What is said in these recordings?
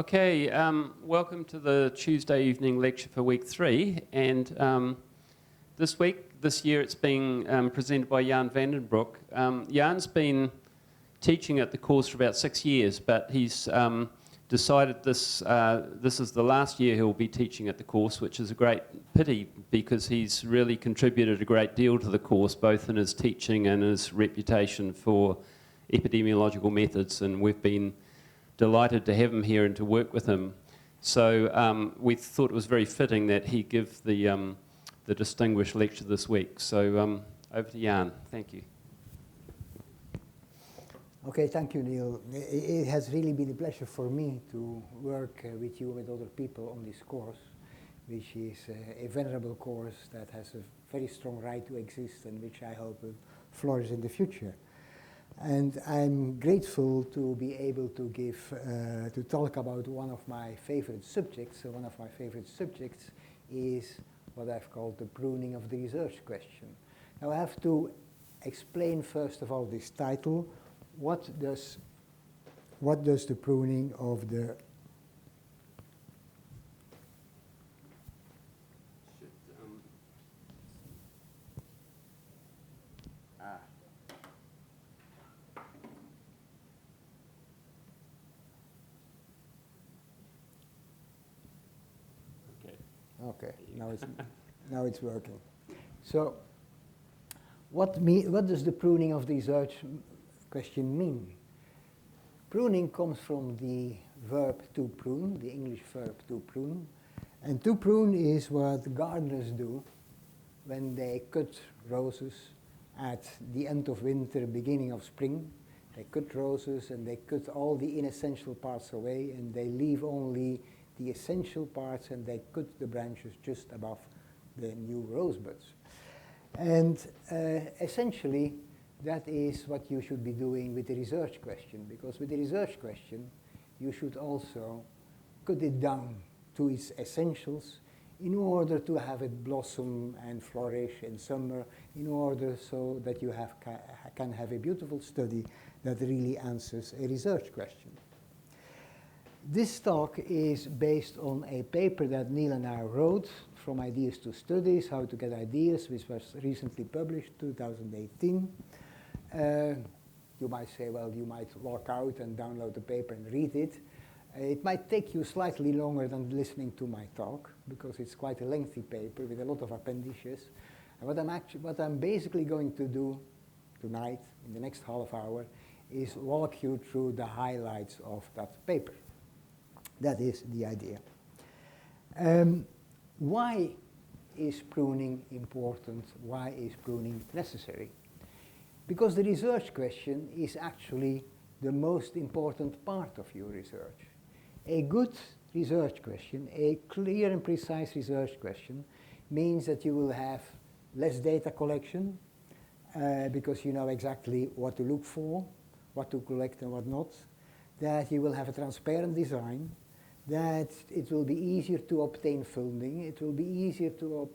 Okay, welcome to the Tuesday evening lecture for week 3. And this year it's being presented by Jan Vanderbroucke. Jan's been teaching at the course for about 6 years, but he's decided this is the last year he'll be teaching at the course, which is a great pity because he's really contributed a great deal to the course, both in his teaching and his reputation for epidemiological methods, and we've been delighted to have him here and to work with him. So we thought it was very fitting that he give the distinguished lecture this week. So over to Jan. Thank you. Okay, thank you, Neil. It has really been a pleasure for me to work with you and with other people on this course, which is a venerable course that has a very strong right to exist and which I hope will flourish in the future. And I'm grateful to be able to to talk about one of my favorite subjects. So one of my favorite subjects is what I've called the pruning of the research question. Now I have to explain first of all this title. What does the pruning of the Okay, now it's working. So, what does the pruning of the research question mean? Pruning comes from the verb to prune, the English verb to prune, and to prune is what gardeners do when they cut roses at the end of winter, beginning of spring. They cut roses and they cut all the inessential parts away, and they leave only the essential parts, and they cut the branches just above the new rosebuds. And essentially, that is what you should be doing with the research question, because with the research question, you should also cut it down to its essentials in order to have it blossom and flourish in summer, in order so that you can have a beautiful study that really answers a research question. This talk is based on a paper that Neil and I wrote, From Ideas to Studies, How to Get Ideas, which was recently published, 2018. You might say, well, you might walk out and download the paper and read it. It might take you slightly longer than listening to my talk, because it's quite a lengthy paper with a lot of appendices. And what I'm basically going to do tonight, in the next half hour, is walk you through the highlights of that paper. That is the idea. Why is pruning important? Why is pruning necessary? Because the research question is actually the most important part of your research. A good research question, a clear and precise research question, means that you will have less data collection, because you know exactly what to look for, what to collect and what not, that you will have a transparent design, that it will be easier to obtain funding, it will be easier to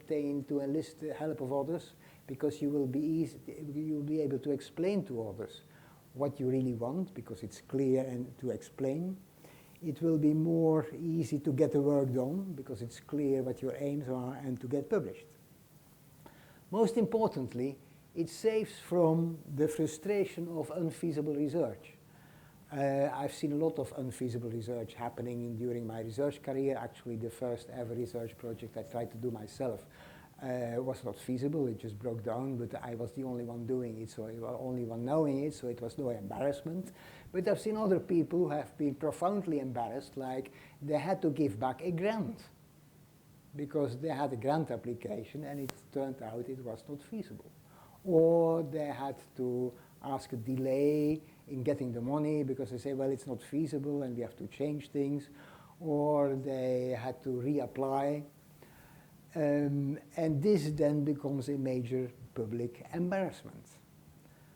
enlist the help of others, because you will be able to explain to others what you really want, because it's clear and to explain. It will be more easy to get the work done, because it's clear what your aims are, and to get published. Most importantly, it saves from the frustration of unfeasible research. I've seen a lot of unfeasible research happening during my research career. Actually, the first ever research project I tried to do myself was not feasible. It just broke down, but I was the only one doing it, so I was the only one knowing it, so it was no embarrassment. But I've seen other people who have been profoundly embarrassed, like they had to give back a grant because they had a grant application and it turned out it was not feasible. Or they had to ask a delay in getting the money because they say, well, it's not feasible and we have to change things. Or they had to reapply. And this then becomes a major public embarrassment.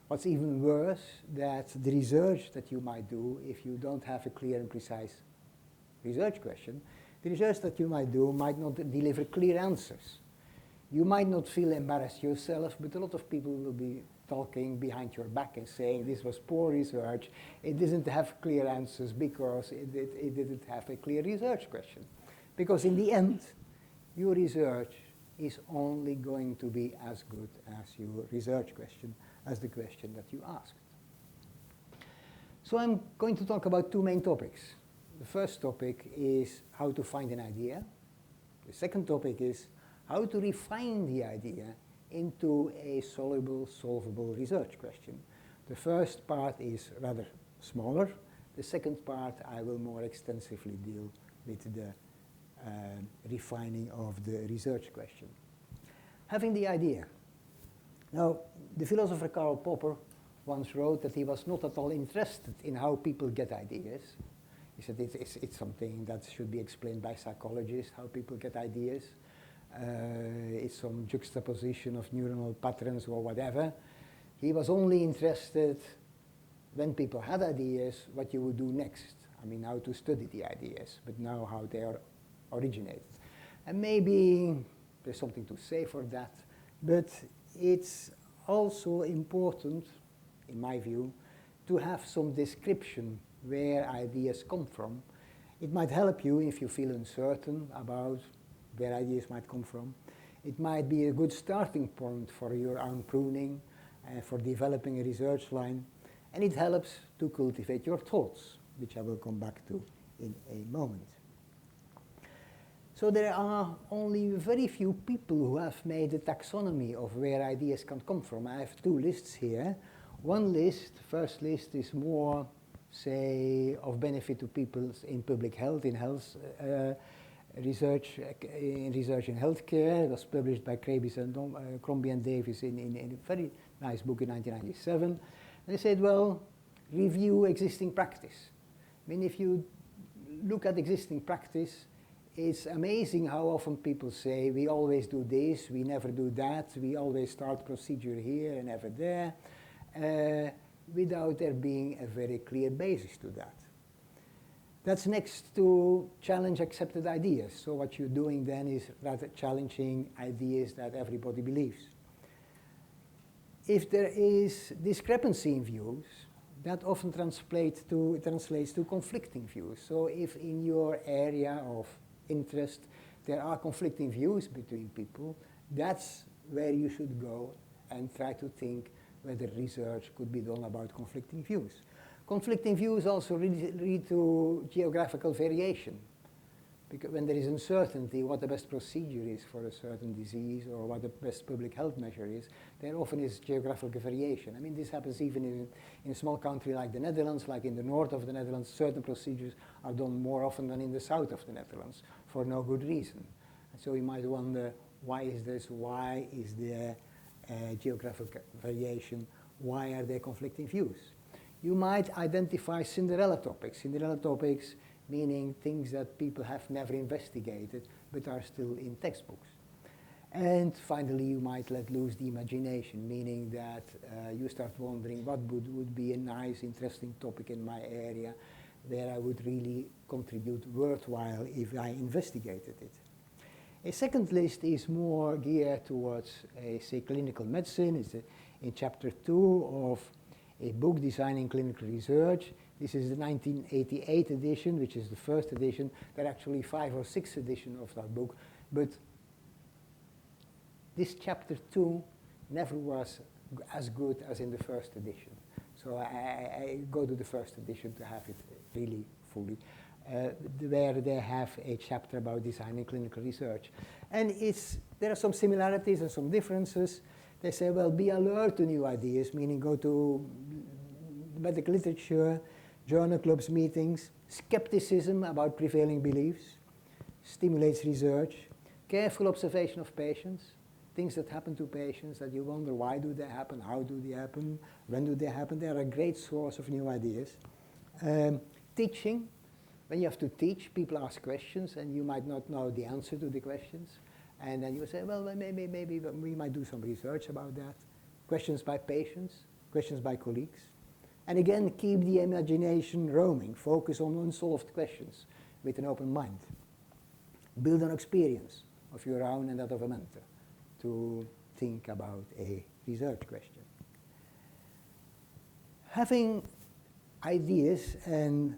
What's even worse, that the research that you might do, if you don't have a clear and precise research question, the research that you might do might not deliver clear answers. You might not feel embarrassed yourself, but a lot of people will be talking behind your back and saying this was poor research, it didn't have clear answers because it didn't have a clear research question. Because in the end, your research is only going to be as good as your research question, as the question that you asked. So I'm going to talk about two main topics. The first topic is how to find an idea. The second topic is how to refine the idea into a soluble, solvable research question. The first part is rather smaller. The second part I will more extensively deal with the refining of the research question. Having the idea. Now, the philosopher Karl Popper once wrote that he was not at all interested in how people get ideas. He said it's something that should be explained by psychologists, how people get ideas. It's some juxtaposition of neuronal patterns or whatever. He was only interested when people had ideas, what you would do next. I mean, how to study the ideas, but now how they are originated. And maybe there's something to say for that, but it's also important, in my view, to have some description where ideas come from. It might help you if you feel uncertain about where ideas might come from. It might be a good starting point for your own pruning, for developing a research line, and it helps to cultivate your thoughts, which I will come back to in a moment. So there are only very few people who have made a taxonomy of where ideas can come from. I have two lists here. One list, first list, is more, say, of benefit to people in public health, in health research in healthcare. It was published by Crombie and Davis in a very nice book in 1997. And they said, well, review existing practice. I mean, if you look at existing practice, it's amazing how often people say, we always do this, we never do that, we always start procedure here and never there, without there being a very clear basis to that. That's next to challenge accepted ideas. So what you're doing then is rather challenging ideas that everybody believes. If there is discrepancy in views, that often translates to conflicting views. So if in your area of interest there are conflicting views between people, that's where you should go and try to think whether research could be done about conflicting views. Conflicting views also lead to geographical variation. Because when there is uncertainty what the best procedure is for a certain disease or what the best public health measure is, there often is geographical variation. I mean, this happens even in a small country like the Netherlands, like in the north of the Netherlands, certain procedures are done more often than in the south of the Netherlands for no good reason. And so you might wonder, why is this? Why is there geographical variation? Why are there conflicting views? You might identify Cinderella topics meaning things that people have never investigated but are still in textbooks. And finally, you might let loose the imagination, meaning that you start wondering what would be a nice, interesting topic in my area where I would really contribute worthwhile if I investigated it. A second list is more geared towards, say, clinical medicine. It's in chapter 2 of a book, Designing Clinical Research. This is the 1988 edition, which is the first edition. There are actually 5 or 6 editions of that book, but this chapter 2 never was as good as in the first edition. So I go to the first edition to have it really fully, where they have a chapter about designing clinical research. And there are some similarities and some differences. They say, well, be alert to new ideas, meaning go to medical literature, journal clubs, meetings. Skepticism about prevailing beliefs stimulates research. Careful observation of patients, things that happen to patients that you wonder why do they happen, how do they happen, when do they happen. They are a great source of new ideas. Teaching, when you have to teach, people ask questions and you might not know the answer to the questions. And then you say, well, maybe we might do some research about that. Questions by patients, questions by colleagues. And again, keep the imagination roaming. Focus on unsolved questions with an open mind. Build on experience of your own and that of a mentor to think about a research question. Having ideas and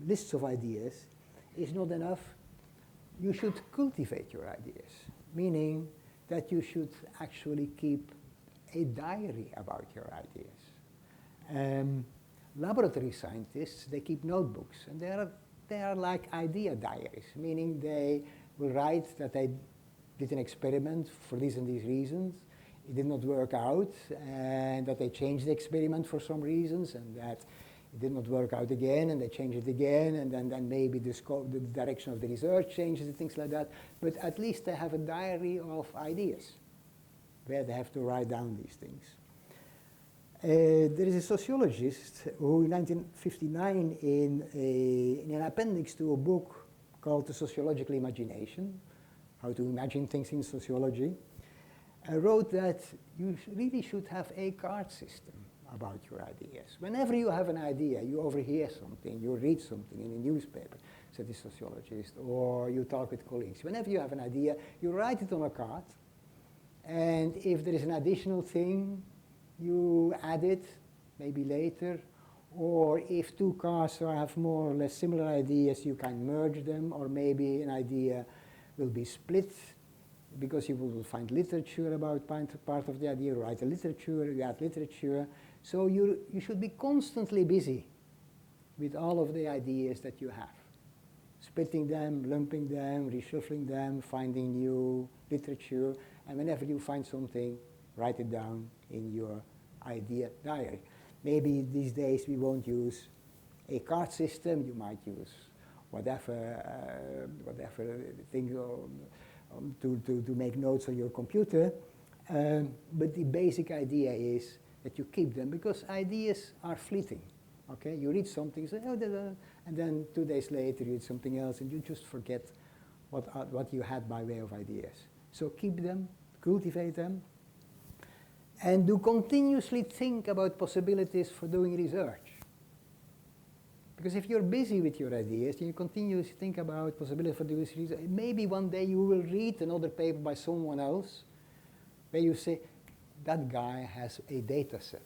lists of ideas is not enough. You should cultivate your ideas, meaning that you should actually keep a diary about your ideas. Laboratory scientists, they keep notebooks, and they are like idea diaries, meaning they will write that they did an experiment for these and these reasons, it did not work out, and that they changed the experiment for some reasons, and that it did not work out again, and they changed it again, and then maybe the scope, the direction of the research changes and things like that. But at least they have a diary of ideas where they have to write down these things. There is a sociologist who in 1959 in an appendix to a book called The Sociological Imagination, How to Imagine Things in Sociology, wrote that you really should have a card system about your ideas. Whenever you have an idea, you overhear something, you read something in a newspaper, said the sociologist, or you talk with colleagues. Whenever you have an idea, you write it on a card, and if there is an additional thing, you add it, maybe later, or if two cards have more or less similar ideas, you can merge them, or maybe an idea will be split, because you will find literature about part of the idea, write a literature, you add literature. So you should be constantly busy with all of the ideas that you have. Splitting them, lumping them, reshuffling them, finding new literature, and whenever you find something, write it down in your idea diary. Maybe these days we won't use a card system, you might use whatever thing to make notes on your computer, but the basic idea is that you keep them, because ideas are fleeting. Okay, you read something, you say, oh, and then 2 days later you read something else, and you just forget what you had by way of ideas. So keep them, cultivate them, and do continuously think about possibilities for doing research. Because if you're busy with your ideas, and you continuously think about possibilities for doing research, maybe one day you will read another paper by someone else where you say, that guy has a data set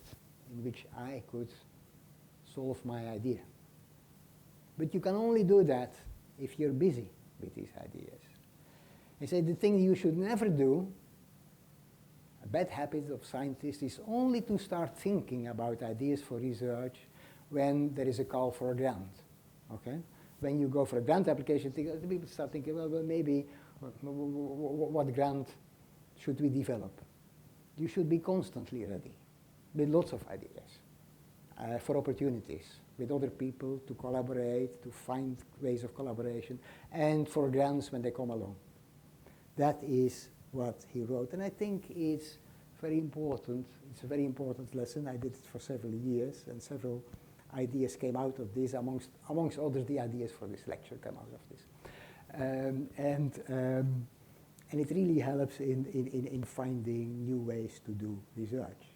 in which I could solve my idea. But you can only do that if you're busy with these ideas. I say the thing you should never do, a bad habit of scientists, is only to start thinking about ideas for research when there is a call for a grant. Okay? When you go for a grant application, people start thinking, well maybe what grant should we develop? You should be constantly ready with lots of ideas for opportunities with other people to collaborate, to find ways of collaboration, and for grants when they come along. That is what he wrote, and I think it's very important. It's a very important lesson. I did it for several years, and several ideas came out of this. Amongst others, the ideas for this lecture came out of this. And it really helps in finding new ways to do research.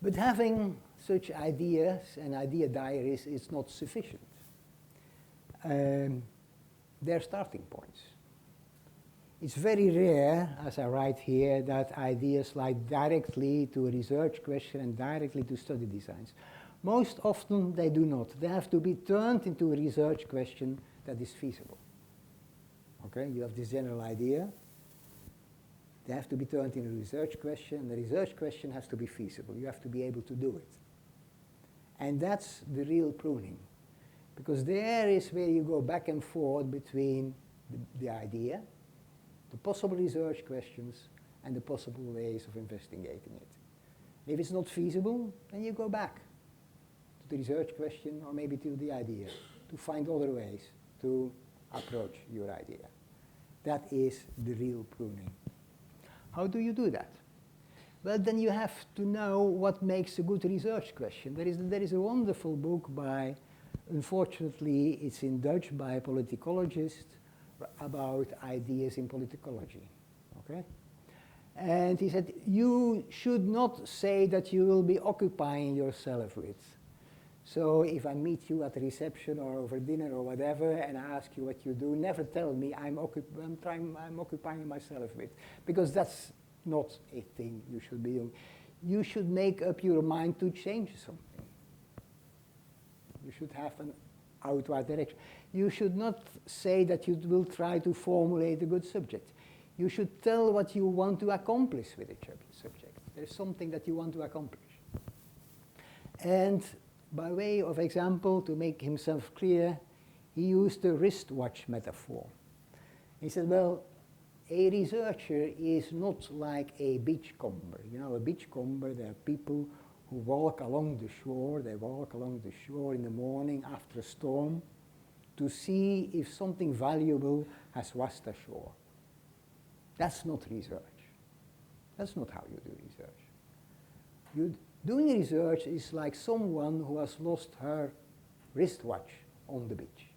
But having such ideas and idea diaries is not sufficient. They're starting points. It's very rare, as I write here, that ideas lead directly to a research question and directly to study designs. Most often they do not. They have to be turned into a research question that is feasible. Okay, you have this general idea. They have to be turned into a research question, and the research question has to be feasible. You have to be able to do it. And that's the real pruning. Because there is where you go back and forth between the idea, the possible research questions, and the possible ways of investigating it. If it's not feasible, then you go back to the research question, or maybe to the idea, to find other ways to approach your idea. That is the real pruning. How do you do that? Well, then you have to know what makes a good research question. There is a wonderful book by, unfortunately, it's in Dutch, by a politicologist about ideas in politicology. Okay? And he said, you should not say that you will be occupying yourself with. So if I meet you at the reception or over dinner or whatever, and I ask you what you do, never tell me I'm occupying myself with, because that's not a thing you should be doing. you should make up your mind to change something. You should have an outward direction. You should not say that you will try to formulate a good subject. You should tell what you want to accomplish with a subject. There's something that you want to accomplish. And by way of example, to make himself clear, he used the wristwatch metaphor. He said, well, a researcher is not like a beachcomber. You know, a beachcomber, there are people who walk along the shore. They walk along the shore in the morning after a storm to see if something valuable has washed ashore. That's not research. That's not how you do research. Doing research is like someone who has lost her wristwatch on the beach.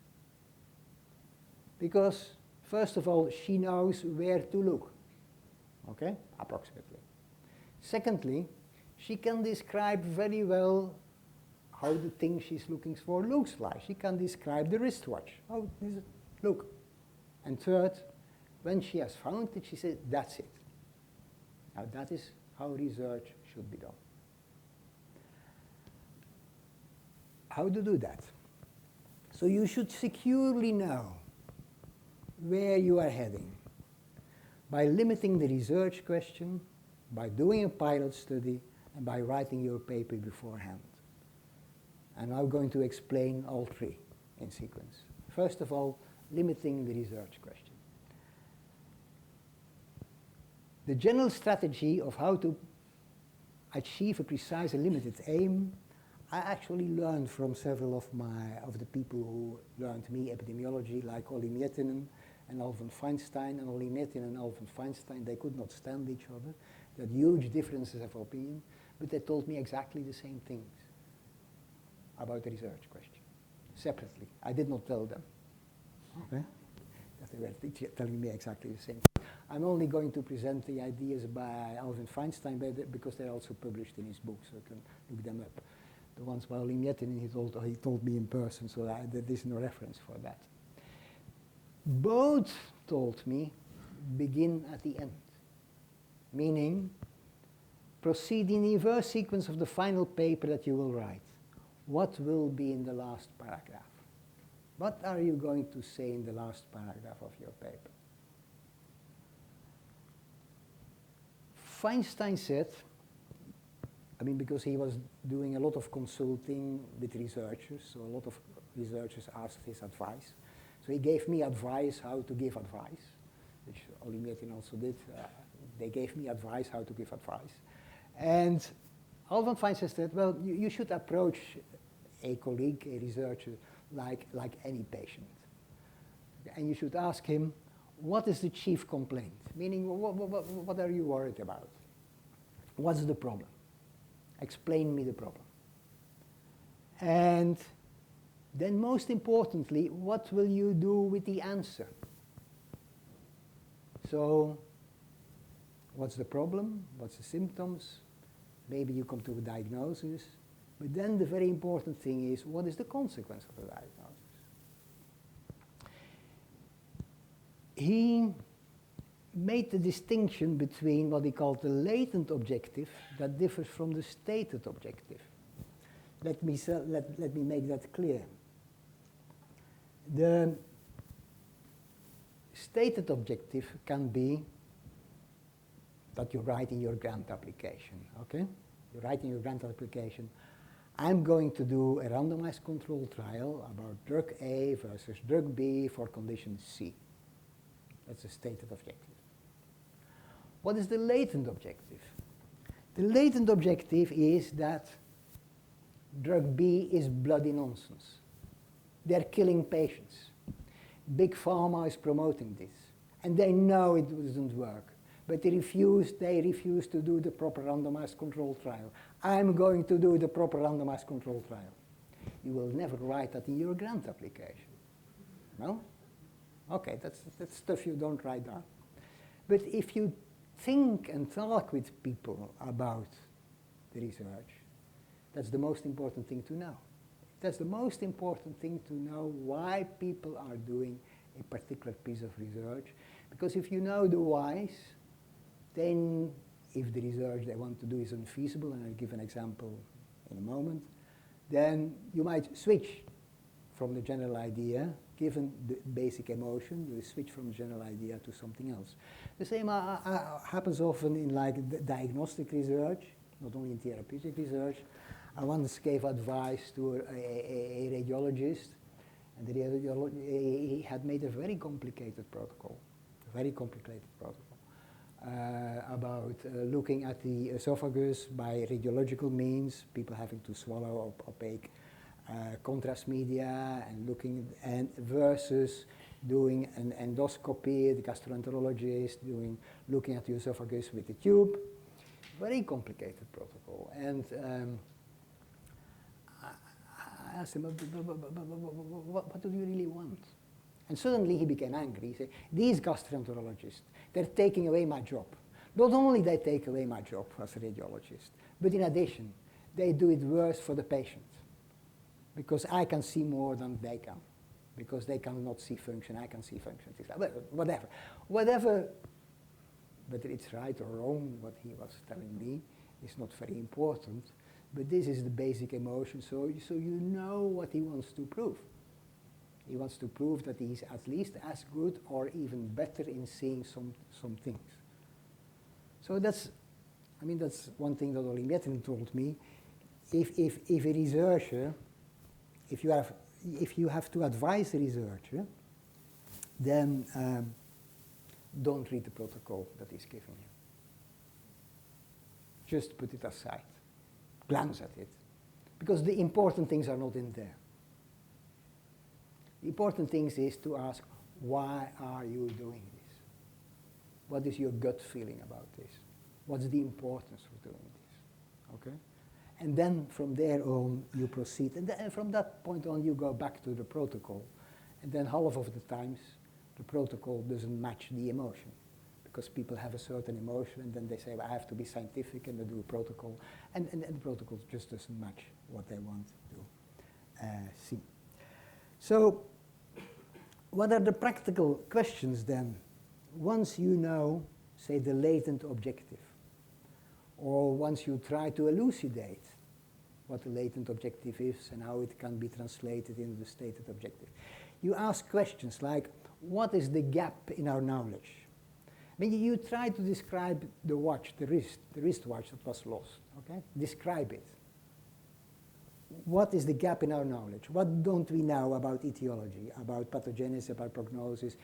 Because, first of all, she knows where to look, okay, approximately. Secondly, she can describe very well how the thing she's looking for looks like. She can describe the wristwatch. How does it look? And third, when she has found it, she says, that's it. Now, that is how research should be done. How to do that? So you should securely know where you are heading by limiting the research question, by doing a pilot study, and by writing your paper beforehand. And I'm going to explain all three in sequence. First of all, limiting the research question. The general strategy of how to achieve a precise and limited aim, I actually learned from several of the people who learned me epidemiology, like Olli Miettinen and Alvin Feinstein. And Olli Miettinen and Alvin Feinstein, they could not stand each other. They had huge differences of opinion, but they told me exactly the same things about the research question, separately. I did not tell them. Okay? That they were telling me exactly the same. I'm only going to present the ideas by Alvin Feinstein because they're also published in his book, so you can look them up. The ones by Olli Miettinen, he told me in person, so there is no reference for that. Both told me begin at the end, meaning proceed in the inverse sequence of the final paper that you will write. What will be in the last paragraph? What are you going to say in the last paragraph of your paper? Feinstein said, I mean, because he was doing a lot of consulting with researchers, so a lot of researchers asked his advice. So he gave me advice how to give advice, which Olli Miettinen also did. They gave me advice how to give advice. And Alvin Feinstein said, well, you should approach a colleague, a researcher, like any patient. And you should ask him, what is the chief complaint? Meaning, what are you worried about? What's the problem? Explain me the problem. And then most importantly, what will you do with the answer? So, what's the problem? What's the symptoms? Maybe you come to a diagnosis. But then the very important thing is, what is the consequence of the diagnosis? He made the distinction between what he called the latent objective that differs from the stated objective. Let me make that clear. The stated objective can be that you write in your grant application, okay? You write in your grant application, I'm going to do a randomized control trial about drug A versus drug B for condition C. That's the stated objective. What is the latent objective? The latent objective is that drug B is bloody nonsense. They're killing patients. Big Pharma is promoting this. And they know it doesn't work. But they refuse to do the proper randomized control trial. I'm going to do the proper randomized control trial. You will never write that in your grant application. No? Okay, that's stuff you don't write down. But if you think and talk with people about the research, that's the most important thing to know. That's the most important thing to know why people are doing a particular piece of research. Because if you know the whys, then if the research they want to do is unfeasible, and I'll give an example in a moment, then you might switch from the general idea, given the basic emotion, you switch from the general idea to something else. The same happens often in like diagnostic research, not only in therapeutic research. I once gave advice to a radiologist, and he had made a very complicated protocol, about looking at the esophagus by radiological means, people having to swallow opaque contrast media, and versus doing an endoscopy, the gastroenterologist looking at the esophagus with a tube. Very complicated protocol. And I asked him, what do you really want? And suddenly he became angry. He said, these gastroenterologists, they're taking away my job. Not only they take away my job as a radiologist, but in addition, they do it worse for the patient. Because I can see more than they can. Because they cannot see function, I can see function. Whatever. Whether it's right or wrong, what he was telling me, is not very important. But this is the basic emotion, so you know what he wants to prove. He wants to prove that he's at least as good or even better in seeing some things. So that's one thing that Latent told me. If a researcher, if you have to advise a researcher, then don't read the protocol that he's giving you. Just put it aside. Glance at it. Because the important things are not in there. The important things is to ask, why are you doing this? What is your gut feeling about this? What's the importance of doing this? Okay? And then from there on, you proceed. And then from that point on, you go back to the protocol. And then half of the times, the protocol doesn't match the emotion. Because people have a certain emotion, and then they say, well, I have to be scientific, and they do a protocol. And the protocol just doesn't match what they want to see. So what are the practical questions then? Once you know, say, the latent objective, or once you try to elucidate what the latent objective is and how it can be translated into the stated objective, you ask questions like, what is the gap in our knowledge? I mean, you try to describe the watch, the wristwatch that was lost, okay? Describe it. What is the gap in our knowledge? What don't we know about etiology, about pathogenesis, about prognosis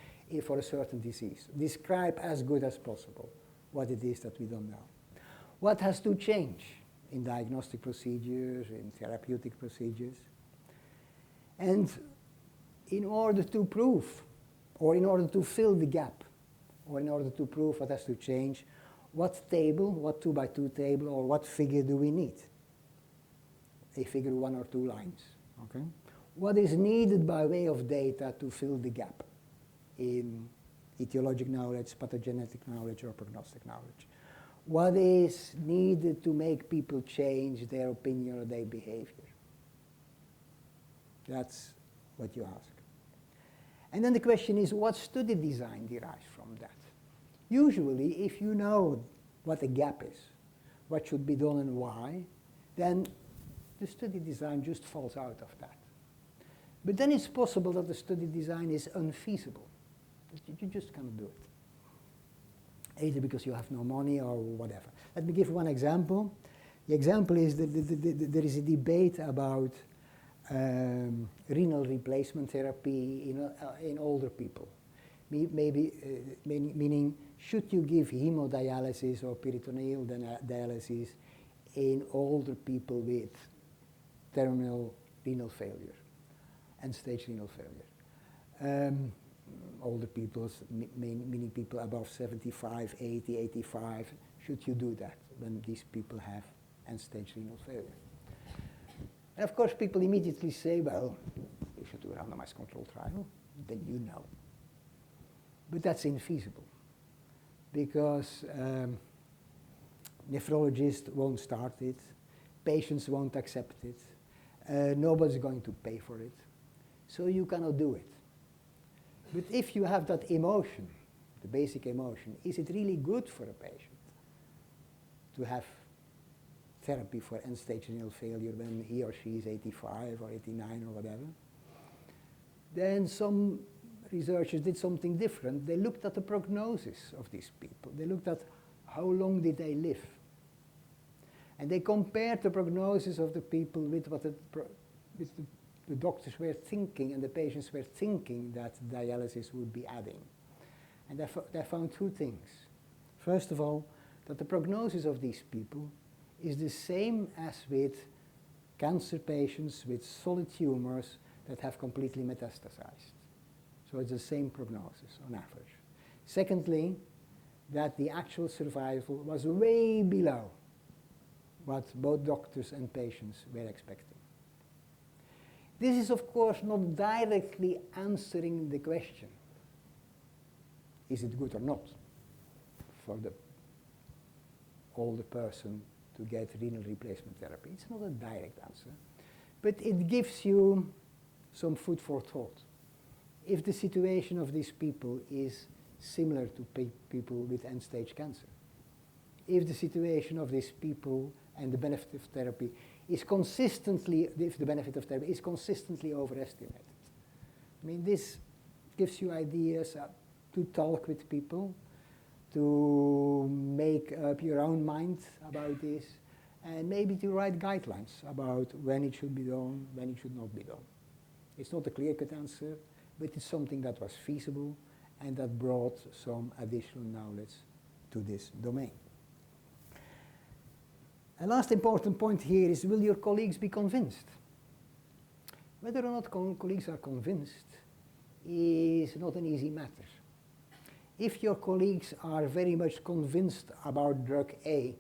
for a certain disease? Describe as good as possible what it is that we don't know. What has to change in diagnostic procedures, in therapeutic procedures? And in order to prove, or in order to fill the gap, or in order to prove what has to change, what table, what 2x2 table, or what figure do we need? A figure 1 or 2 lines, okay? What is needed by way of data to fill the gap in etiologic knowledge, pathogenetic knowledge, or prognostic knowledge? What is needed to make people change their opinion or their behavior? That's what you ask. And then the question is, what study design derives from that? Usually, if you know what the gap is, what should be done and why, then the study design just falls out of that. But then it's possible that the study design is unfeasible. You just can't do it. Either because you have no money or whatever. Let me give one example. The example is that there is a debate about renal replacement therapy in older people. Meaning, should you give hemodialysis or peritoneal dialysis in older people with terminal renal failure, end-stage renal failure? Older people, meaning people above 75, 80, 85, should you do that when these people have end-stage renal failure? And of course, people immediately say, well, you should do a randomized controlled trial, then you know. But that's infeasible, because nephrologists won't start it, patients won't accept it, nobody's going to pay for it, so you cannot do it. But if you have that emotion, the basic emotion, is it really good for a patient? to have therapy for end-stage renal failure when he or she is 85 or 89 or whatever. Then some researchers did something different. They looked at the prognosis of these people. They looked at how long did they live. And they compared the prognosis of the people with what the doctors were thinking and the patients were thinking that dialysis would be adding. And they found two things. First of all, that the prognosis of these people is the same as with cancer patients with solid tumors that have completely metastasized. So it's the same prognosis on average. Secondly, that the actual survival was way below what both doctors and patients were expecting. This is, of course, not directly answering the question, is it good or not for the older person to get renal replacement therapy? It's not a direct answer, but it gives you some food for thought. If the situation of these people is similar to people with end-stage cancer, if the situation of these people and the benefit of therapy is consistently, if the benefit of therapy is consistently overestimated. I mean, this gives you ideas to talk with people, to make up your own mind about this, and maybe to write guidelines about when it should be done, when it should not be done. It's not a clear-cut answer, but it's something that was feasible and that brought some additional knowledge to this domain. A last important point here is, will your colleagues be convinced? Whether or not colleagues are convinced is not an easy matter. If your colleagues are very much convinced about drug A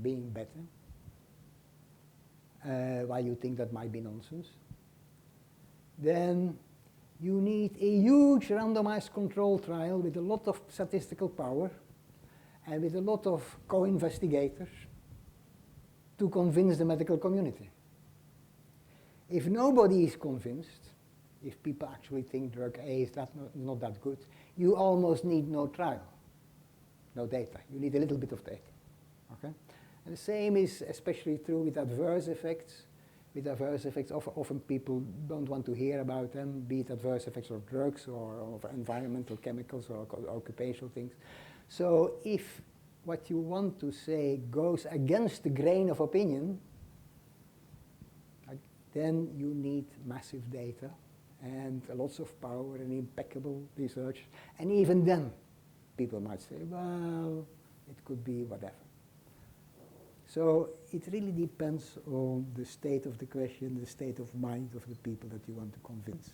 being better, while you think that might be nonsense, then you need a huge randomized control trial with a lot of statistical power and with a lot of co-investigators to convince the medical community. If nobody is convinced, if people actually think drug A is not that good, you almost need no trial, no data. You need a little bit of data. Okay? And the same is especially true with adverse effects. With adverse effects, often people don't want to hear about them, be it adverse effects of drugs or of environmental chemicals or occupational things. So if what you want to say goes against the grain of opinion, then you need massive data and lots of power and impeccable research. And even then, people might say, well, it could be whatever. So it really depends on the state of the question, the state of mind of the people that you want to convince.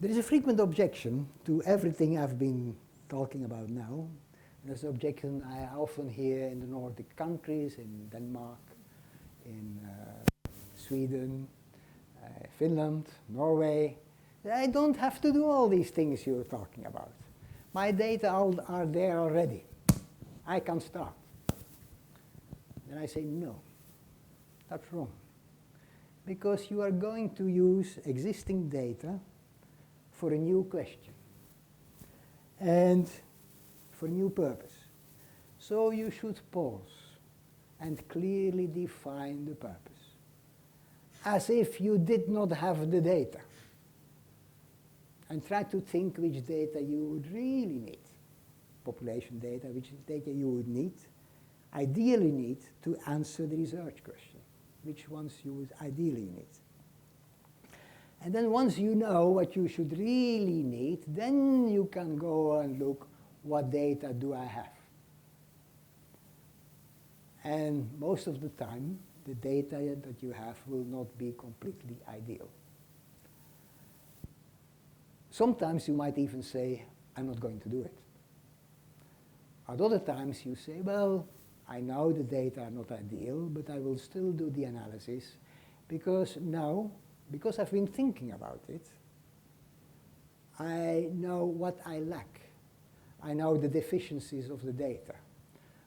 There is a frequent objection to everything I've been talking about now. There's an objection I often hear in the Nordic countries, in Denmark, in Sweden, Finland, Norway. I don't have to do all these things you're talking about. My data are there already. I can start. And I say, no, that's wrong. Because you are going to use existing data for a new question and for a new purpose. So you should pause and clearly define the purpose, as if you did not have the data. And try to think which data you would really need. Population data, which data you would need, ideally need to answer the research question, which ones you would ideally need. And then once you know what you should really need, then you can go and look, what data do I have? And most of the time, the data that you have will not be completely ideal. Sometimes you might even say, I'm not going to do it. At other times you say, well, I know the data are not ideal, but I will still do the analysis because now, because I've been thinking about it, I know what I lack. I know the deficiencies of the data.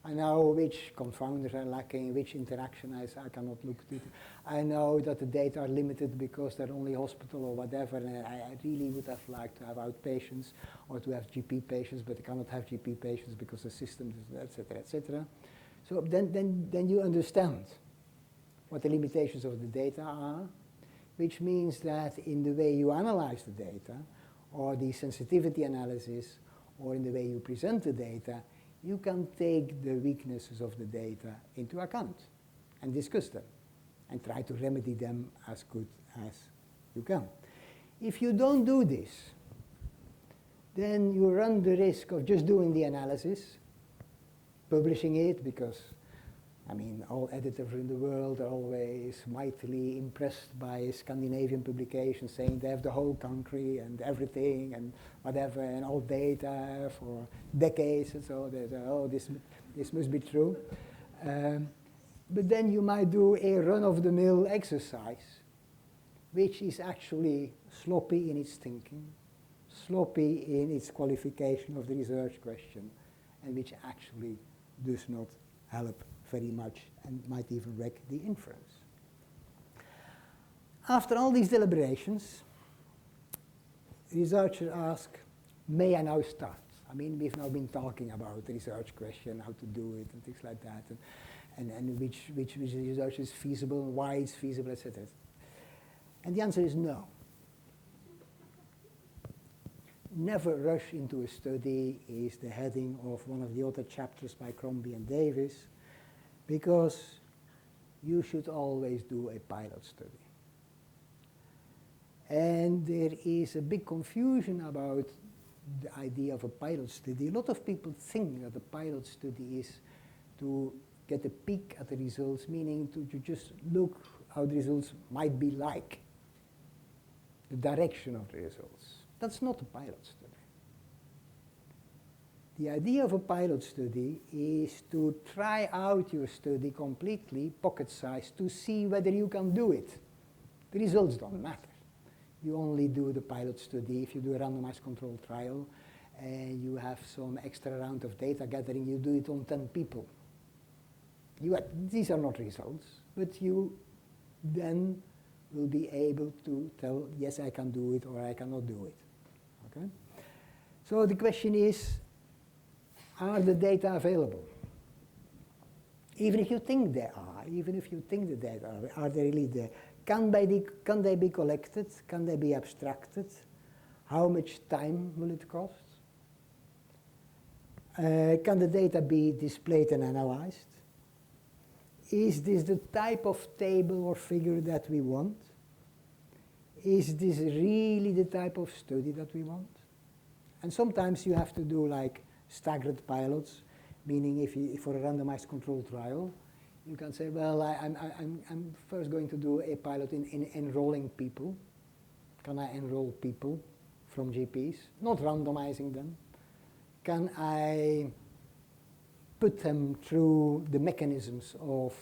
I know which confounders are lacking, which interaction I cannot look at it. I know that the data are limited because they're only hospital or whatever, and I really would have liked to have outpatients or to have GP patients, but I cannot have GP patients because the system is, etc., etc. So then you understand what the limitations of the data are, which means that in the way you analyze the data, or the sensitivity analysis, or in the way you present the data, you can take the weaknesses of the data into account and discuss them and try to remedy them as good as you can. If you don't do this, then you run the risk of just doing the analysis, publishing it, because I mean, all editors in the world are always mightily impressed by Scandinavian publications saying they have the whole country and everything and whatever and all data for decades, and so they say, oh, this must be true. But then you might do a run-of-the-mill exercise, which is actually sloppy in its thinking, sloppy in its qualification of the research question, and which actually does not help very much and might even wreck the inference. After all these deliberations, researchers ask, may I now start? I mean, we've now been talking about the research question, how to do it, and things like that, and which research is feasible, why it's feasible, etc. And the answer is no. Never rush into a study is the heading of one of the other chapters by Crombie and Davis, because you should always do a pilot study. And there is a big confusion about the idea of a pilot study. A lot of people think that a pilot study is to get a peek at the results, meaning to just look how the results might be like, the direction of the results. That's not a pilot study. The idea of a pilot study is to try out your study completely, pocket-sized, to see whether you can do it. The results don't matter. You only do the pilot study if you do a randomized controlled trial and you have some extra round of data gathering, you do it on 10 people. These are not results, but you then will be able to tell, yes, I can do it, or I cannot do it. Okay? So the question is, are the data available? Even if you think they are, even if you think the data are they really there? Can they be collected? Can they be abstracted? How much time will it cost? Can the data be displayed and analyzed? Is this the type of table or figure that we want? Is this really the type of study that we want? And sometimes you have to do like staggered pilots, meaning if for a randomized controlled trial, you can say, well, I'm first going to do a pilot in enrolling people. Can I enroll people from GPs? Not randomizing them. Can I put them through the mechanisms of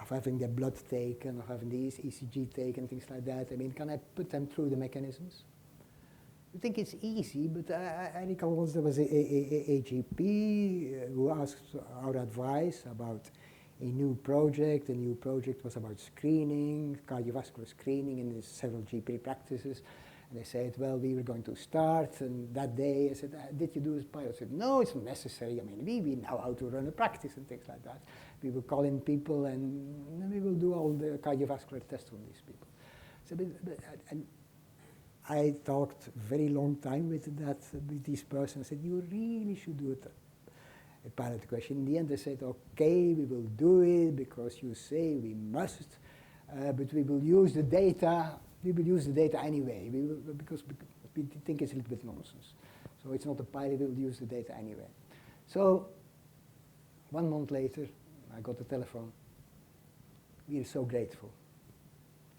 having their blood taken, of having the ECG taken, things like that? I mean, can I put them through the mechanisms? I think it's easy, but I recall once there was a GP who asked our advice about a new project. The new project was about screening, cardiovascular screening in several GP practices. And they said, well, we were going to start, and that day I said, did you do this pilot? I said, no, it's not necessary. I mean, we know how to run a practice and things like that. We will call in people, and we will do all the cardiovascular tests on these people. So, and I talked a very long time with these persons. I said, you really should do a pilot question. In the end, they said, okay, we will do it because you say we must, but we will use the data. We will use the data anyway, because we think it's a little bit nonsense. So it's not a pilot, we will use the data anyway. So 1 month later, I got a telephone. We are so grateful.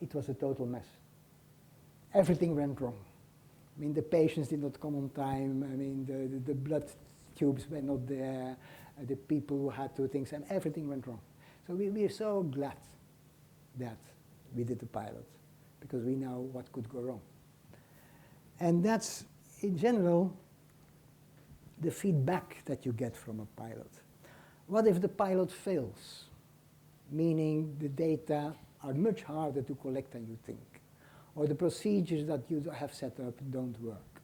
It was a total mess. Everything went wrong. I mean, the patients did not come on time. I mean, the blood tubes were not there. The people who had to things, and everything went wrong. So we are so glad that we did the pilot, because we know what could go wrong. And that's, in general, the feedback that you get from a pilot. What if the pilot fails? Meaning the data are much harder to collect than you think. Or the procedures that you have set up don't work.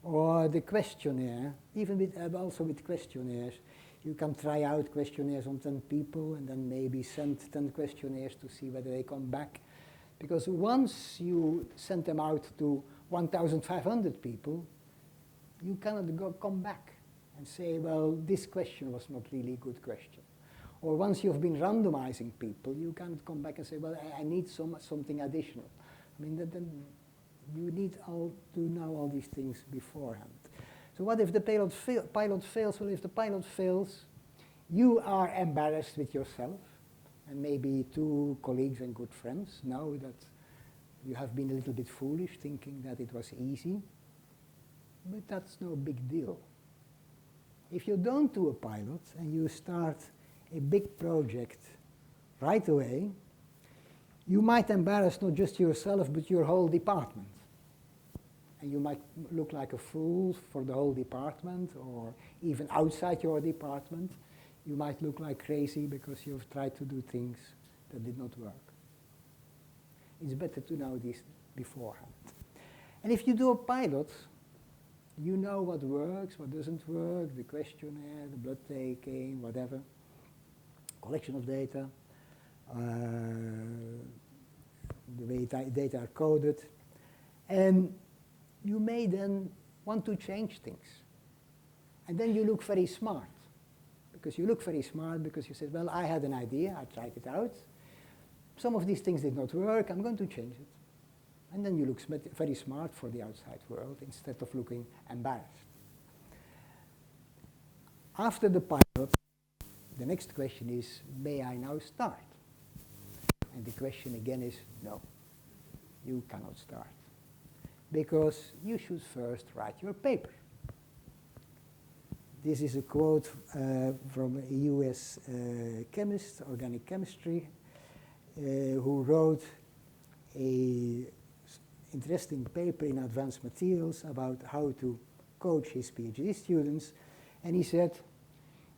Or the questionnaire, even also with questionnaires, you can try out questionnaires on 10 people and then maybe send 10 questionnaires to see whether they come back. Because once you send them out to 1,500 people, you cannot come back and say, well, this question was not really a good question. Or once you've been randomizing people, you can't come back and say, well, I need something additional. I mean, then you need to know all these things beforehand. So what if the pilot fails? Well, if the pilot fails, you are embarrassed with yourself, and maybe two colleagues and good friends know that you have been a little bit foolish thinking that it was easy, but that's no big deal. If you don't do a pilot and you start a big project right away, you might embarrass not just yourself, but your whole department. And you might look like a fool for the whole department, or even outside your department. You might look like crazy because you've tried to do things that did not work. It's better to know this beforehand. And if you do a pilot, you know what works, what doesn't work, the questionnaire, the blood taking, whatever, collection of data, the way data are coded. And you may then want to change things. And then you look very smart. Because you look very smart because you said, well, I had an idea, I tried it out. Some of these things did not work, I'm going to change it. And then you look very smart for the outside world instead of looking embarrassed. After the pilot, the next question is, may I now start? And the question again is, no, you cannot start. Because you should first write your paper. This is a quote from a US chemist, organic chemistry, who wrote an interesting paper in Advanced Materials about how to coach his PhD students. And he said,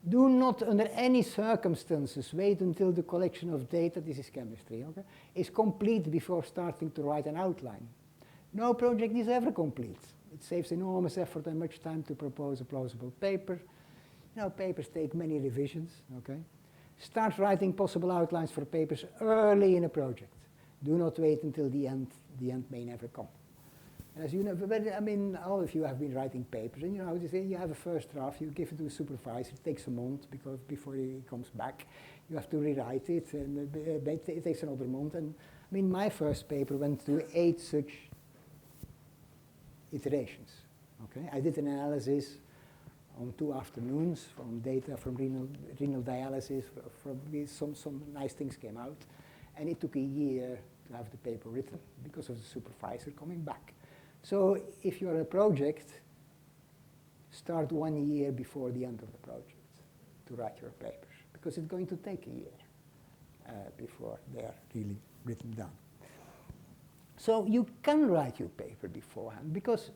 do not under any circumstances wait until the collection of data, this is chemistry, okay, is complete before starting to write an outline. No project is ever complete. It saves enormous effort and much time to propose a plausible paper. You know, papers take many revisions, okay? Start writing possible outlines for papers early in a project. Do not wait until the end. The end may never come. As you know, I mean, all of you have been writing papers, and you know how to say, you have a first draft, you give it to a supervisor, it takes a month because before he comes back, you have to rewrite it, and it takes another month. And I mean, my first paper went through 8 such iterations. Okay, I did an analysis on 2 afternoons from data from renal dialysis. Some nice things came out, and it took a year to have the paper written because of the supervisor coming back. So if you're a project, start 1 year before the end of the project to write your papers, because it's going to take a year before they're really written down. So you can write your paper beforehand, because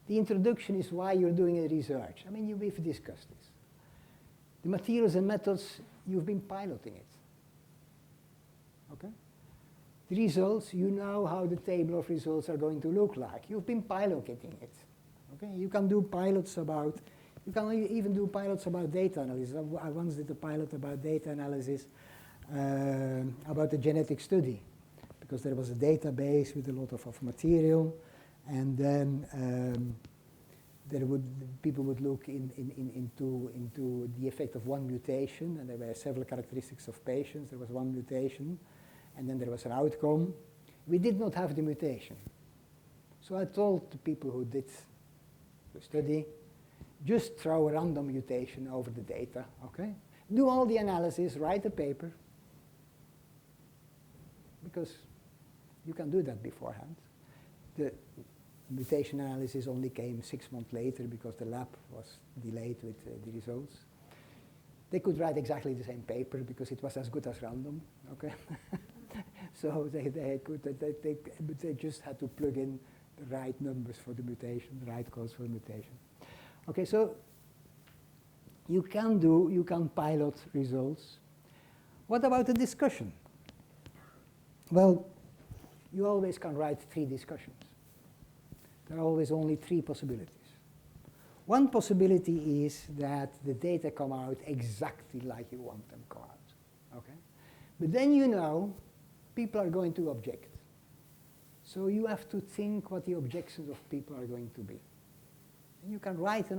the introduction is why you're doing a research. I mean, we've discussed this. The materials and methods, you've been piloting it. Okay? The results, you know how the table of results are going to look like. You've been piloting it. Okay? You can do pilots about, you can even do pilots about data analysis. I once did a pilot about data analysis about a genetic study, because there was a database with a lot of material, and then people would look into the effect of one mutation, and there were several characteristics of patients. There was one mutation, and then there was an outcome. We did not have the mutation. So I told the people who did the study, just throw a random mutation over the data, okay? Do all the analysis, write a paper, because you can do that beforehand. The mutation analysis only came 6 months later because the lab was delayed with the results. They could write exactly the same paper because it was as good as random, okay? So they just had to plug in the right numbers for the mutation, the right codes for the mutation. Okay, so You can pilot results. What about the discussion? Well, you always can write 3 discussions. There are always only 3 possibilities. One possibility is that the data come out exactly like you want them to come out. Okay? But then you know people are going to object. So you have to think what the objections of people are going to be. And you can write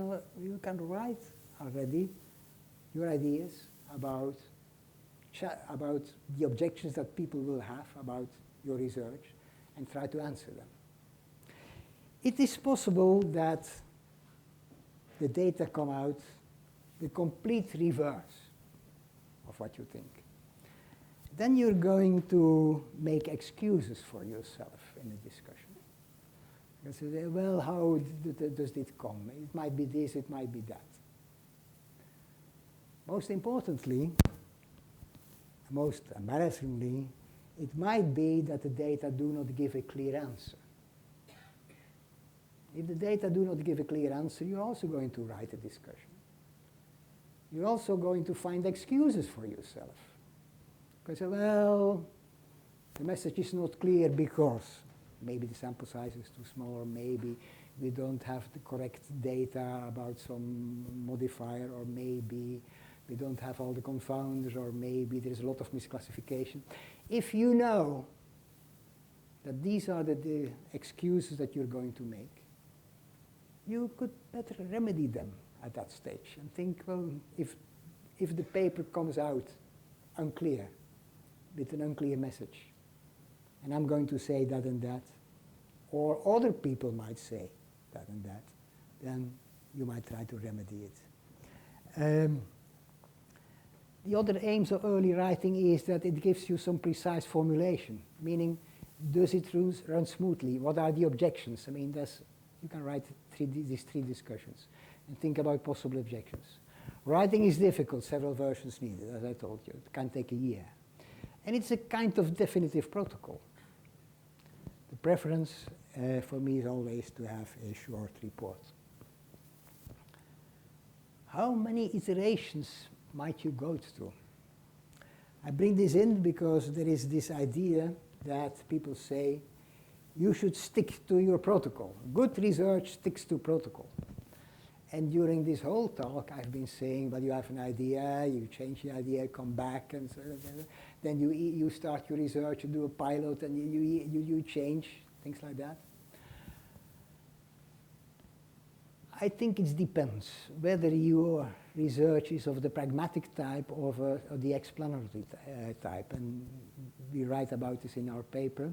already your ideas about the objections that people will have about your research and try to answer them. It is possible that the data come out the complete reverse of what you think. Then you're going to make excuses for yourself in a discussion. You say, well, how does it come? It might be this, it might be that. Most importantly, most embarrassingly, it might be that the data do not give a clear answer. If the data do not give a clear answer, you're also going to write a discussion. You're also going to find excuses for yourself. Because, well, the message is not clear because maybe the sample size is too small, or maybe we don't have the correct data about some modifier, or maybe we don't have all the confounders, or maybe there's a lot of misclassification. If you know that these are the excuses that you're going to make, you could better remedy them at that stage and think, well, if the paper comes out unclear, with an unclear message, and I'm going to say that and that, or other people might say that and that, then you might try to remedy it. The other aims of early writing is that it gives you some precise formulation, meaning, does it run smoothly? What are the objections? I mean, you can write these 3 discussions and think about possible objections. Writing is difficult, several versions needed, as I told you. It can take a year. And it's a kind of definitive protocol. The preference for me is always to have a short report. How many iterations might you go through? I bring this in because there is this idea that people say you should stick to your protocol. Good research sticks to protocol. And during this whole talk, I've been saying, well, you have an idea, you change the idea, come back, and so then you start your research, you do a pilot, and you change, things like that. I think it depends whether your research is of the pragmatic type or the explanatory type, and we write about this in our paper.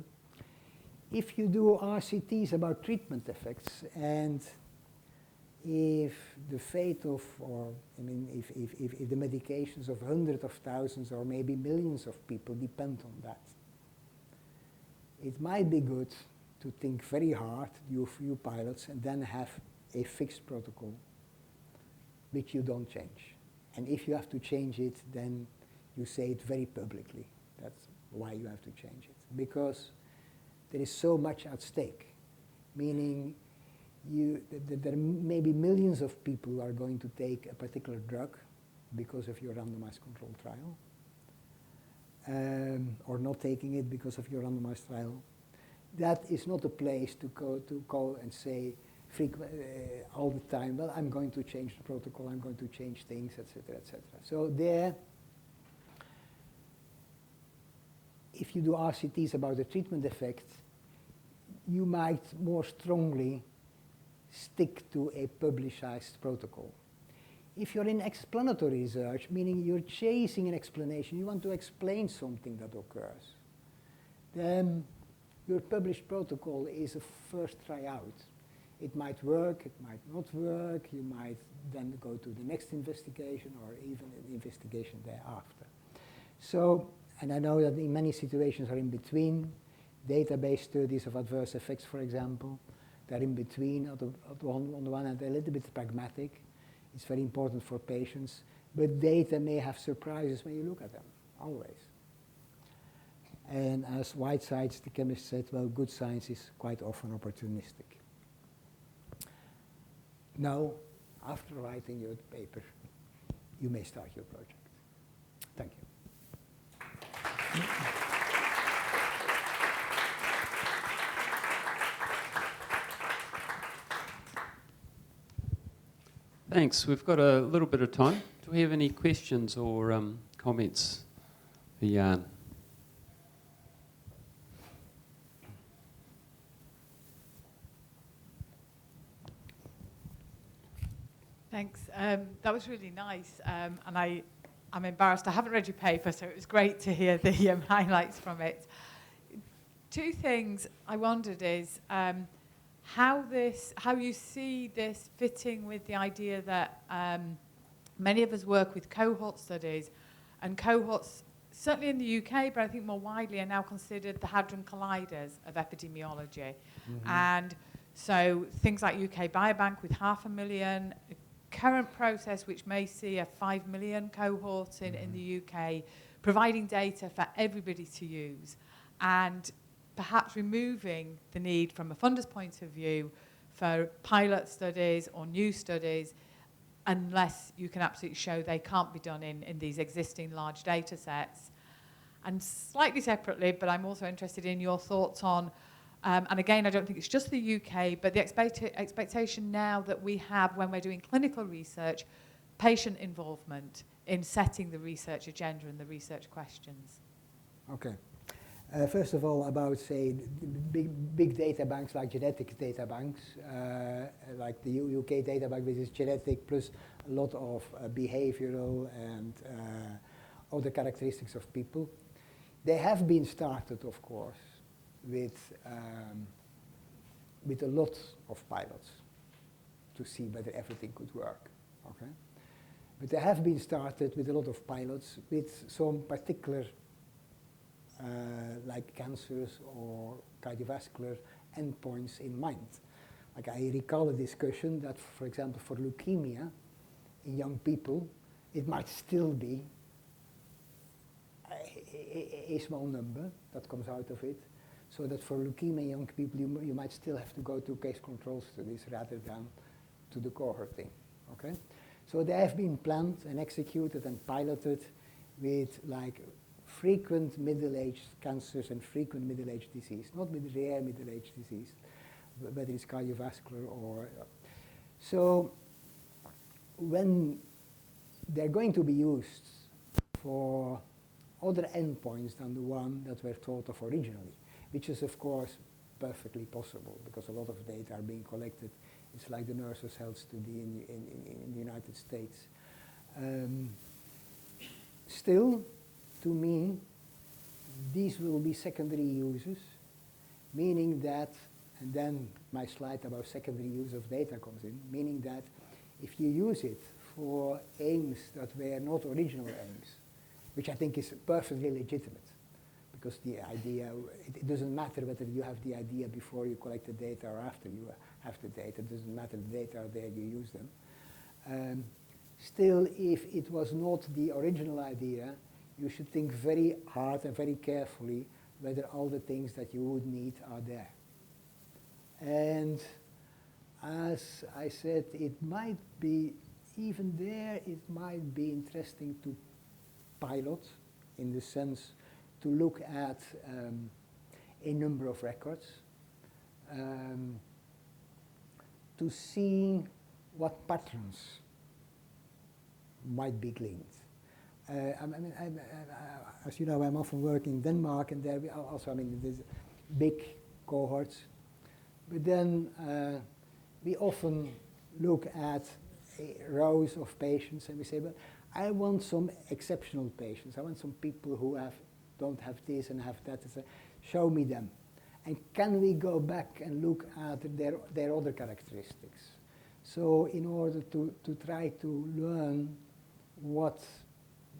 If you do RCTs about treatment effects, and if the fate of, or I mean, if the medications of hundreds of thousands or maybe millions of people depend on that, it might be good to think very hard, do a few pilots, and then have a fixed protocol which you don't change. And if you have to change it, then you say it very publicly. That's why you have to change it. Because there is so much at stake, meaning there may be millions of people who are going to take a particular drug because of your randomized controlled trial, or not taking it because of your randomized trial. That is not a place to go and say all the time, well, I'm going to change the protocol, I'm going to change things, etc., etc. So there, if you do RCTs about the treatment effect, you might more strongly stick to a publicized protocol. If you're in explanatory research, meaning you're chasing an explanation, you want to explain something that occurs, then your published protocol is a first try out. It might work, it might not work, you might then go to the next investigation or even an investigation thereafter. So, and I know that in many situations are in between, database studies of adverse effects, for example, they're in between. On the one hand, they're a little bit pragmatic. It's very important for patients, but data may have surprises when you look at them, always. And as Whitesides, the chemist, said, well, good science is quite often opportunistic. Now, after writing your paper, you may start your project. Thank you. Thanks. We've got a little bit of time. Do we have any questions or comments for Jan? Thanks. That was really nice. And I'm embarrassed. I haven't read your paper, so it was great to hear the highlights from it. Two things I wondered is how you see this fitting with the idea that many of us work with cohort studies, and cohorts, certainly in the UK, but I think more widely, are now considered the hadron colliders of epidemiology. Mm-hmm. And so things like UK Biobank with 500,000, current process which may see a 5 million cohort in the UK, providing data for everybody to use, and perhaps removing the need from a funder's point of view for pilot studies or new studies, unless you can absolutely show they can't be done in these existing large data sets. And slightly separately, but I'm also interested in your thoughts on, and again, I don't think it's just the UK, but the expectation now that we have when we're doing clinical research, patient involvement in setting the research agenda and the research questions. Okay. First of all, about, say, big data banks like genetic data banks, like the UK data bank, which is genetic plus a lot of behavioral and other characteristics of people. They have been started, of course, with a lot of pilots to see whether everything could work. Okay, but they have been started with a lot of pilots with some particular like cancers or cardiovascular endpoints in mind. Like I recall a discussion that, for example, for leukemia in young people, it might still be a small number that comes out of it, so that for leukemia in young people, you might still have to go to case control studies rather than to the cohorting. Okay, so they have been planned and executed and piloted with like frequent middle-aged cancers and frequent middle-aged disease, not with rare middle-aged disease, whether it's cardiovascular or... So when they're going to be used for other endpoints than the one that were thought of originally, which is, of course, perfectly possible because a lot of data are being collected. It's like the nurses' health study in the United States. Still, to me, these will be secondary uses, meaning that, and then my slide about secondary use of data comes in, meaning that if you use it for aims that were not original aims, which I think is perfectly legitimate, because the idea, it doesn't matter whether you have the idea before you collect the data or after you have the data, it doesn't matter, the data are there, you use them. Still, if it was not the original idea, you should think very hard and very carefully whether all the things that you would need are there. And as I said, it might be, even there, it might be interesting to pilot, in the sense to look at a number of records, to see what patterns might be gleaned. As you know, I'm often working in Denmark, and there we also, there's big cohorts. But then we often look at rows of patients, and we say, well, I want some exceptional patients. I want some people who don't have this and have that. Show me them. And can we go back and look at their other characteristics? So in order to try to learn what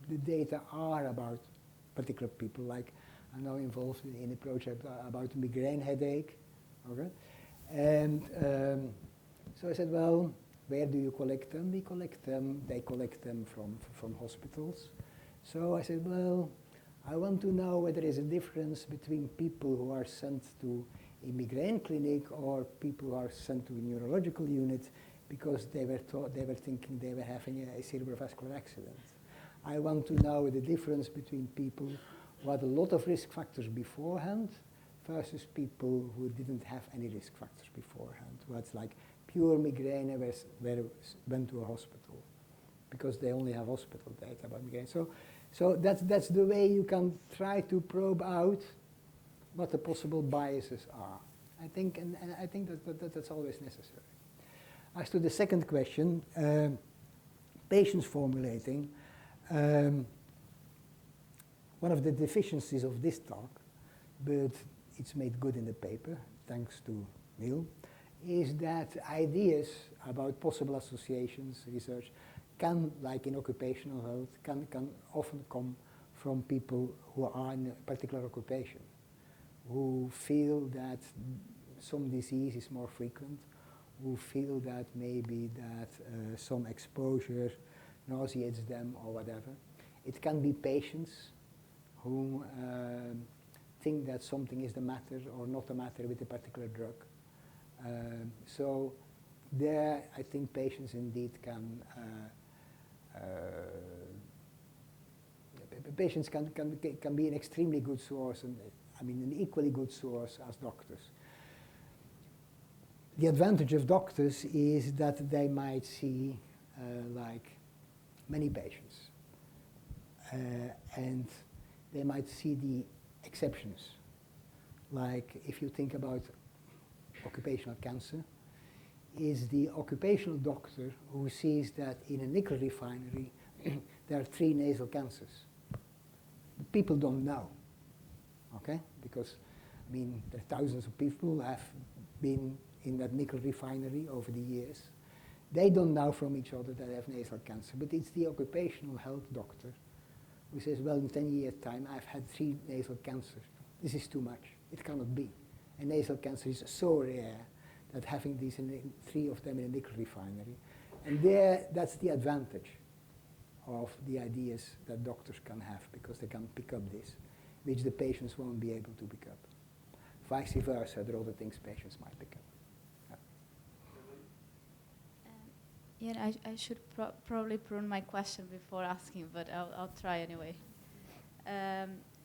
the data are about particular people, like I'm now involved in a project about migraine headache, okay? And so I said, well, where do you collect them? We collect them, they collect them from hospitals. So I said, well, I want to know whether there is a difference between people who are sent to a migraine clinic or people who are sent to a neurological unit, because they were thinking they were having a cerebrovascular accident. I want to know the difference between people who had a lot of risk factors beforehand versus people who didn't have any risk factors beforehand, who had like pure migraine went to a hospital, because they only have hospital data about migraine. So that's the way you can try to probe out what the possible biases are. I think, and I think that's always necessary. As to the second question, patients formulating, one of the deficiencies of this talk, but it's made good in the paper, thanks to Neil, is that ideas about possible associations, research, can, like in occupational health, can often come from people who are in a particular occupation, who feel that some disease is more frequent, who feel that maybe that some exposure nauseates them or whatever. It can be patients who think that something is the matter or not the matter with a particular drug. So there, I think patients indeed can, patients can be an extremely good source, and I mean an equally good source as doctors. The advantage of doctors is that they might see like many patients, and they might see the exceptions. Like if you think about occupational cancer, is the occupational doctor who sees that in a nickel refinery there are 3 nasal cancers. People don't know, okay? Because, I mean, there are thousands of people who have been in that nickel refinery over the years. They don't know from each other that they have nasal cancer, but it's the occupational health doctor who says, well, in 10 years' time, I've had 3 nasal cancers. This is too much. It cannot be. And nasal cancer is so rare that having these 3 of them in a nickel refinery. And there, that's the advantage of the ideas that doctors can have, because they can pick up this, which the patients won't be able to pick up. Vice versa, there are other things patients might pick up. Yeah, I should probably prune my question before asking, but I'll try anyway.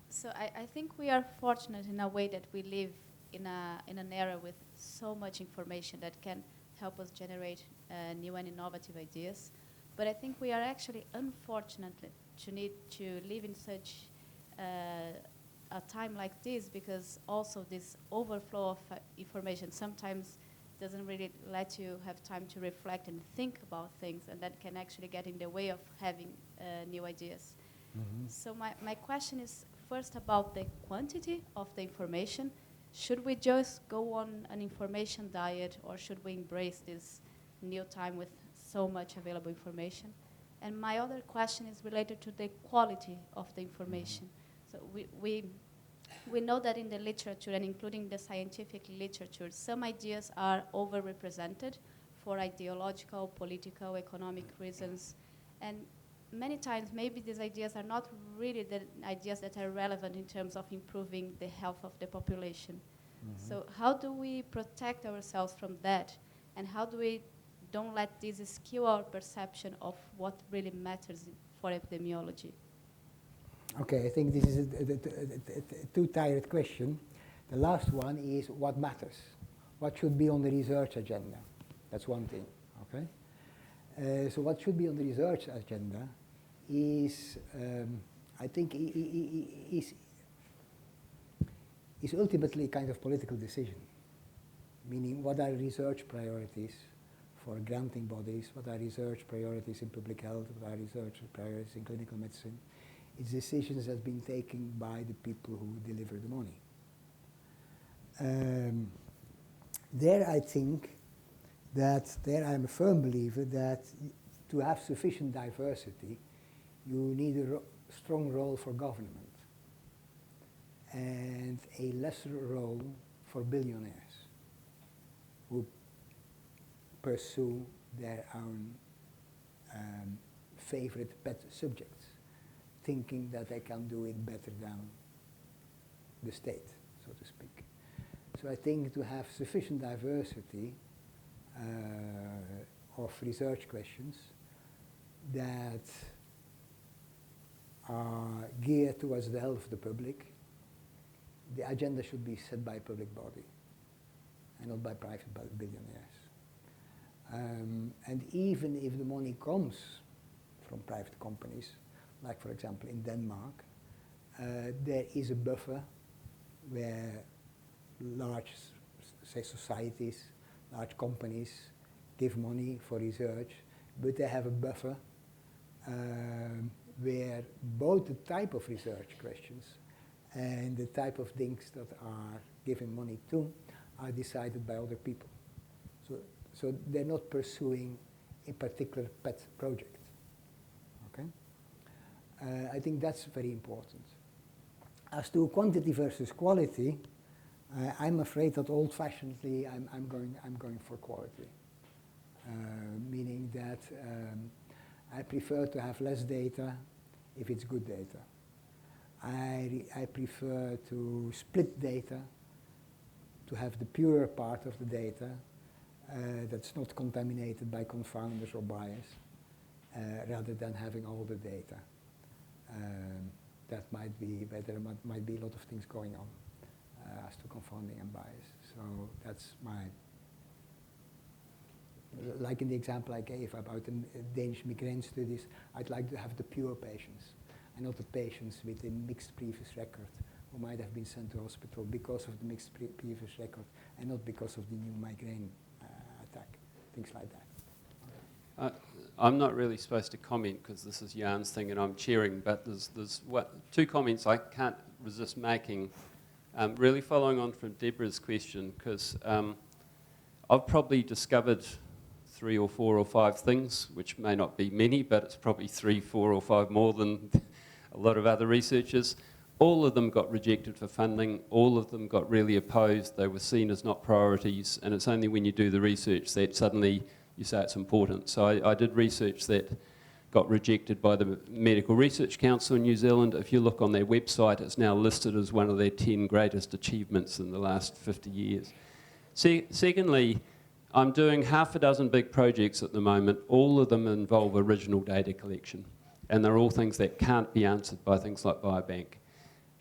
So I think we are fortunate in a way that we live in an era with so much information that can help us generate new and innovative ideas. But I think we are actually unfortunate to need to live in such a time like this, because also this overflow of information sometimes doesn't really let you have time to reflect and think about things, and that can actually get in the way of having new ideas. Mm-hmm. So my question is first about the quantity of the information. Should we just go on an information diet, or should we embrace this new time with so much available information? And my other question is related to the quality of the information. So we know that in the literature, and including the scientific literature, some ideas are overrepresented for ideological, political, economic reasons. And many times, maybe these ideas are not really the ideas that are relevant in terms of improving the health of the population. Mm-hmm. So how do we protect ourselves from that? And how do we don't let this skew our perception of what really matters for epidemiology? Okay, I think this is a two-tiered question. The last one is what matters? What should be on the research agenda? That's one thing, okay? So what should be on the research agenda is, I think, is ultimately a kind of political decision, meaning what are research priorities for granting bodies, what are research priorities in public health, what are research priorities in clinical medicine. It's decisions that have been taken by the people who deliver the money. There I think that, there I'm a firm believer that to have sufficient diversity, you need a strong role for government and a lesser role for billionaires who pursue their own favorite pet subjects, thinking that they can do it better than the state, so to speak. So I think to have sufficient diversity of research questions that are geared towards the health of the public, the agenda should be set by a public body and not by private billionaires. And even if the money comes from private companies, like for example in Denmark, there is a buffer where large, say, societies, large companies give money for research, but they have a buffer where both the type of research questions and the type of things that are given money to are decided by other people. So they're not pursuing a particular pet project. Okay? I think that's very important. As to quantity versus quality, I'm afraid that old-fashionedly I'm going for quality, meaning that I prefer to have less data if it's good data. I prefer to split data, to have the pure part of the data that's not contaminated by confounders or bias, rather than having all the data. That might be, but there might be a lot of things going on as to confounding and bias. So that's my, like in the example I gave about the Danish migraine studies, I'd like to have the pure patients, and not the patients with a mixed previous record who might have been sent to hospital because of the mixed previous record and not because of the new migraine attack, things like that. I'm not really supposed to comment because this is Jan's thing and I'm chairing, but there's two comments I can't resist making. Really following on from Deborah's question, because I've probably discovered 3 or 4 or 5 things, which may not be many, but it's probably 3, 4 or 5 more than a lot of other researchers. All of them got rejected for funding, all of them got really opposed, they were seen as not priorities, and it's only when you do the research that suddenly you say it's important. So I did research that got rejected by the Medical Research Council in New Zealand. If you look on their website, it's now listed as one of their 10 greatest achievements in the last 50 years. Secondly, I'm doing half a dozen big projects at the moment. All of them involve original data collection, and they're all things that can't be answered by things like Biobank.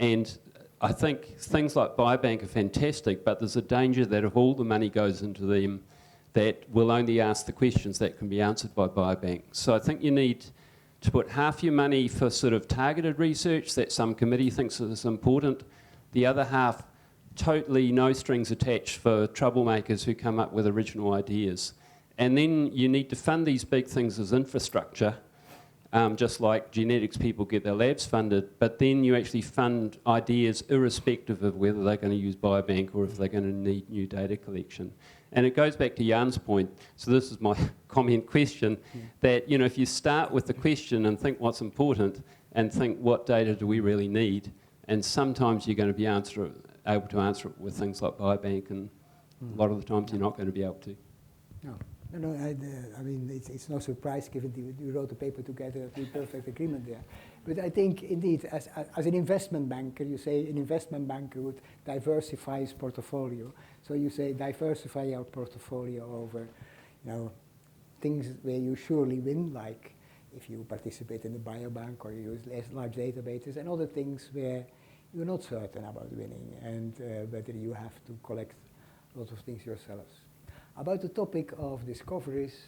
And I think things like Biobank are fantastic, but there's a danger that if all the money goes into them, that will only ask the questions that can be answered by Biobank. So I think you need to put half your money for sort of targeted research that some committee thinks is important, the other half totally no strings attached for troublemakers who come up with original ideas. And then you need to fund these big things as infrastructure, just like genetics people get their labs funded, but then you actually fund ideas irrespective of whether they're going to use Biobank or if they're going to need new data collection. And it goes back to Jan's point, so this is my comment question, that if you start with the question and think what's important and think what data do we really need, and sometimes you're going to be able to answer it with things like Biobank, and a lot of the times you're not going to be able to. No, I mean, it's no surprise given we wrote a paper together, we perfect agreement there. But I think, indeed, as an investment banker, you say an investment banker would diversify his portfolio. So you say diversify your portfolio over, things where you surely win, like if you participate in the biobank or you use less large databases, and other things where you're not certain about winning and whether you have to collect lots of things yourselves. About the topic of discoveries,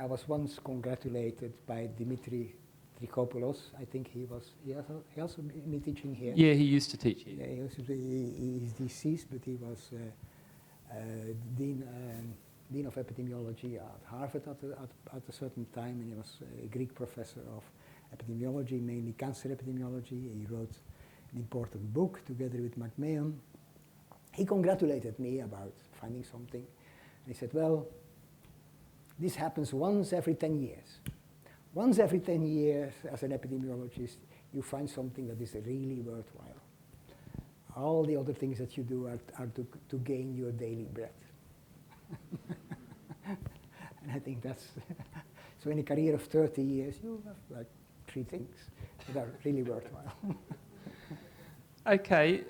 I was once congratulated by Dimitri Trikopoulos. I think he also been teaching here. Yeah, he used to teach here. Yeah, he's deceased, but he was dean of epidemiology at Harvard at a certain time, and he was a Greek professor of epidemiology, mainly cancer epidemiology. He wrote an important book together with McMahon. He congratulated me about finding something. And he said, well, this happens once every 10 years. Once every 10 years, as an epidemiologist, you find something that is really worthwhile. All the other things that you do are to gain your daily bread. And I think that's, so in a career of 30 years, you have like 3 things that are really worthwhile. Okay,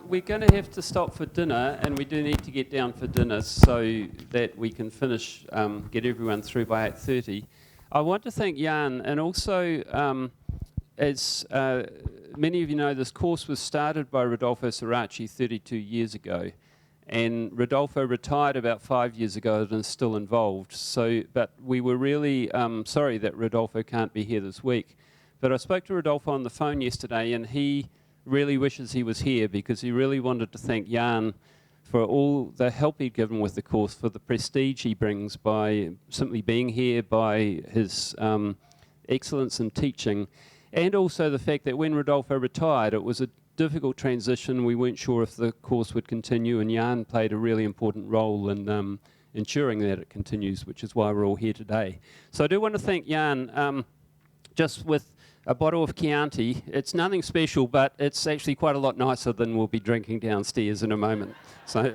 we're going to have to stop for dinner, and we do need to get down for dinner so that we can finish, get everyone through by 8:30. I want to thank Jan, and also, as many of you know, this course was started by Rodolfo Sirachi 32 years ago, and Rodolfo retired about 5 years ago and is still involved. So, but we were really sorry that Rodolfo can't be here this week. But I spoke to Rodolfo on the phone yesterday, and he really wishes he was here because he really wanted to thank Jan for all the help he'd given with the course, for the prestige he brings by simply being here, by his excellence in teaching, and also the fact that when Rodolfo retired, it was a difficult transition. We weren't sure if the course would continue, and Jan played a really important role in ensuring that it continues, which is why we're all here today. So I do want to thank Jan, just with a bottle of Chianti. It's nothing special, but it's actually quite a lot nicer than we'll be drinking downstairs in a moment. So